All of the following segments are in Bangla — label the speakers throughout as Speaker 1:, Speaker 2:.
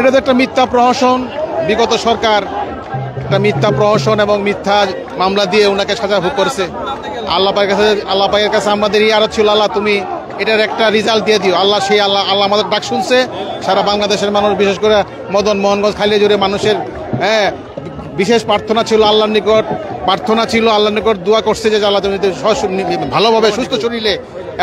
Speaker 1: এটা তো একটা মিথ্যা প্রহসন। বিগত সরকার একটা মিথ্যা প্রহসন এবং মিথ্যা মামলা দিয়ে ওনাকে সাজা ভোগ করেছে। আল্লাহ পাকের কাছে আমাদের আরো ছিল, আল্লাহ তুমি এটার একটা রেজাল্ট দিয়ে দিও। আল্লাহ আমাদের ডাক শুনছে। সারা বাংলাদেশের মানুষ, বিশেষ করে মদন মোহনগঞ্জ খালিয়া জুড়ে মানুষের বিশেষ প্রার্থনা ছিল আল্লাহর নিকট, আল্লাহর নিকট দোয়া করছে যে আল্লাহ তুমি ভালোভাবে সুস্থ শরীরে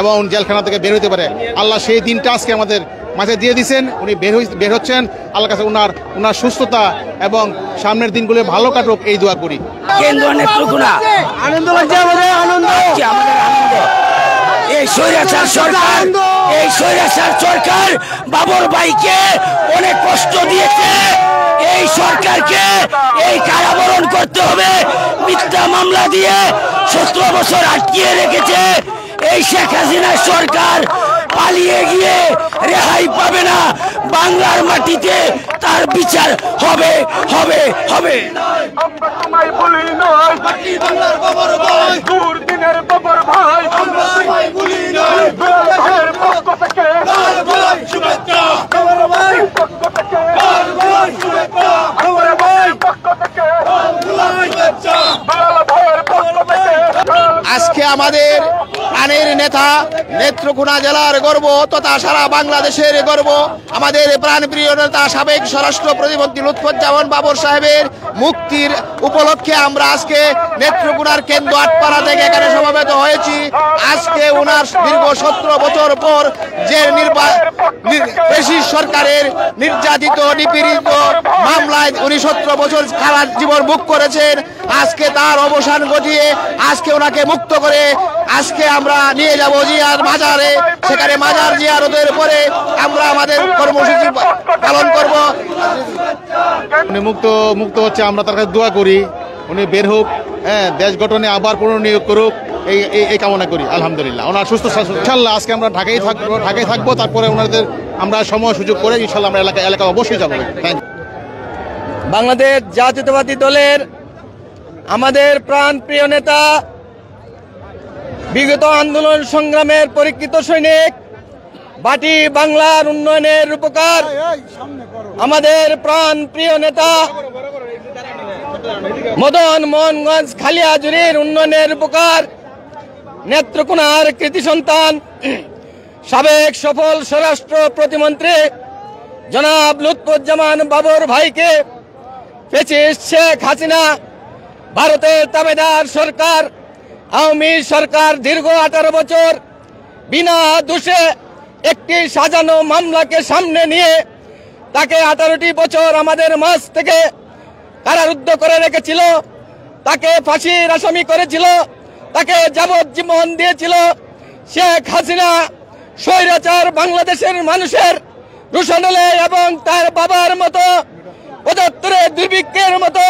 Speaker 1: এবং জেলখানা থেকে বের হতে পারে। আল্লাহ সেই দিনটা আজকে আমাদের মাঝে দিয়ে দিচ্ছেন। উনি বের হচ্ছেন। আল্লাহর কাছে উনার সুস্থতা এবং সামনের দিনগুলো ভালো কাটুক এই দোয়া করি।
Speaker 2: এই স্বৈরাচার সরকার বাবর ভাইকে অনেক কষ্ট দিয়েছে। এই সরকারকে এই কারাবরণ করতে হবে। মিথ্যা মামলা দিয়ে 17 বছর আটকিয়ে রেখেছে। এই শেখ হাসিনা সরকার পালিয়ে গিয়ে রেহাই পাবে না। বাংলার মাটিতে তার বিচার হবে হবে হবে।
Speaker 3: আমরা তোমায় ভুলি নয়, বাংলার বাবর ভাই, দুর্দিনের বাবর ভাই, আমরা তোমায় ভুলি নয়। বাংলাদেশের পক্ষ থেকে শুভেচ্ছা, বাবর ভাই পক্ষ থেকে শুভেচ্ছা, বাবর ভাই পক্ষ থেকে শুভেচ্ছা, বাংলা ভাইয়ের পক্ষ থেকে।
Speaker 4: আজকে আমাদের প্রাণের নেতা, নেত্রকোনা জেলার গর্ব তথা সারা বাংলাদেশের গর্ব, আমাদের প্রাণপ্রিয় নেতা সাবেক স্বরাষ্ট্র প্রতিমন্ত্রী লুৎফুজ্জামান বাবর সাহেবের মুক্তির উপলক্ষে আমরা আজকে নেত্রকোনার কেন্দ্র আটপাড়া থেকে এখানে সমবেত হয়েছি। আজকে ওনার দীর্ঘ 17 বছর পর যে ফ্যাসিস্ট সরকারের নির্যাতিত নিপীড়িত মামলায় উনি 17 বছর খারাপ জীবন ভোগ করেছেন, আজকে তার অবসান ঘটিয়ে আজকে ওনাকে মুক্ত করে আজকে আমরা নিয়ে যাব জিয়ার মাজারে। সেখানে মাজার জিয়ারতের পরে আমরা আমাদের কর্মসূচি পালন করব।
Speaker 1: উনি মুক্ত হচ্ছে, আমরা তার কাছে দোয়া করি উনি বের হোক, দেশ গঠনে আবার পুনর্নিয়োগ করুক, এই কামনা করি। আলহামদুলিল্লাহ ওনার সুস্থ ইনশাল্লাহ। আজকে আমরা ঢাকায় থাকবো, তারপরে ওনাদের আমরা সময় সুযোগ করে ইনশাল্লাহ আমরা এলাকা অবশ্যই যাবো। Thank you.
Speaker 2: বাংলাদেশ জাতীয়তাবাদী দলের আমাদের প্রাণপ্রিয় নেতা, বিগত আন্দোলন সংগ্রামের পরীক্ষিত সৈনিক, বাটি বাংলার উন্নয়নের রূপকার, আমাদের প্রাণপ্রিয় নেতা মদন মোহনগঞ্জ খালিয়াজুরির উন্নয়নের রূপকার, নেত্রকোনার কৃতি সন্তান, সাবেক সফল স্বরাষ্ট্র প্রতিমন্ত্রী জনাব লুৎফুজ্জামান বাবর ভাইকে ফ্যাসিস্ট শেখ হাসিনা, ভারতের তাবেদার সরকার, আওয়ামী সরকার দীর্ঘ 18 বছর বিনা দোষে একটি সাজানো মামলাকে সামনে নিয়ে তাকে 18টি বছর আমাদের মাঝ থেকে কারারুদ্ধ করে রেখেছিল, তাকে ফাঁসির আসামি করেছিল, তাকে যাবজ্জীবন দিয়েছিল। শেখ হাসিনা স্বৈরাচার বাংলাদেশের মানুষের রোশনালে এবং তার বাবার মতো 75 দুর্ভিক্ষের মতো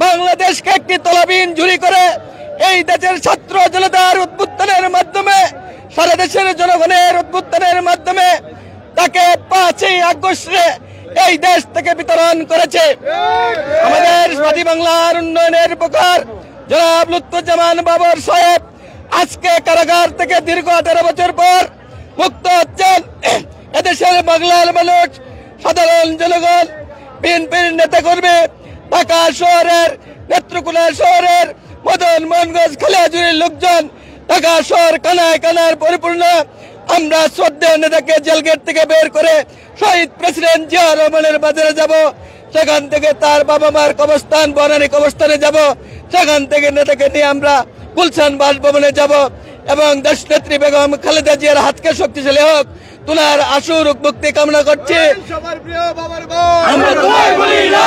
Speaker 2: বাংলাদেশকে একটি তলাবিহীন ঝুলি করে এই দেশের ছাত্র জনতার উদ্বুদ্ধনের মাধ্যমে, সারা দেশের জনগণের উদ্বুদ্ধনের মাধ্যমে তাকে 5ই আগস্টে এই দেশ থেকে বিতরণ করেছে। আমাদের বাটি বাংলার উন্নয়নের উপকার জনাব লুৎফুজ্জামান বাবর সাহেব আজকে কারাগার থেকে দীর্ঘ 18 বছর পর মুক্ত হচ্ছেন। এদেশের বাংলার মানুষ, সাধারণ জনগণ, বিএনপির নেতাকর্মী, ঢাকা শহরের, নেত্রকোনা শহরের, মদন মোহনগঞ্জ খালিয়াজুরির লোকজন, ঢাকা শহর কানায় কানায় পরিপূর্ণ। আমরা শ্রদ্ধেয় নেতাকে জেলগেট থেকে বের করে শহীদ প্রেসিডেন্ট জিয়া রহমানের বাজারে যাব, সেখান থেকে তার বাবা মার কবরস্থান বনানী কবরস্থানে যাব, সেখান থেকে নেতাকে নিয়ে আমরা গুলশান বাসভবনে যাব এবং দেশনেত্রী বেগম খালেদা জিয়ার হাতকে শক্তিশালী হোক, তোনার আশু মুক্তি কামনা করছি।
Speaker 3: সবার প্রিয় বাবার ভাই,
Speaker 2: আমরা তোমায় ভুলি না।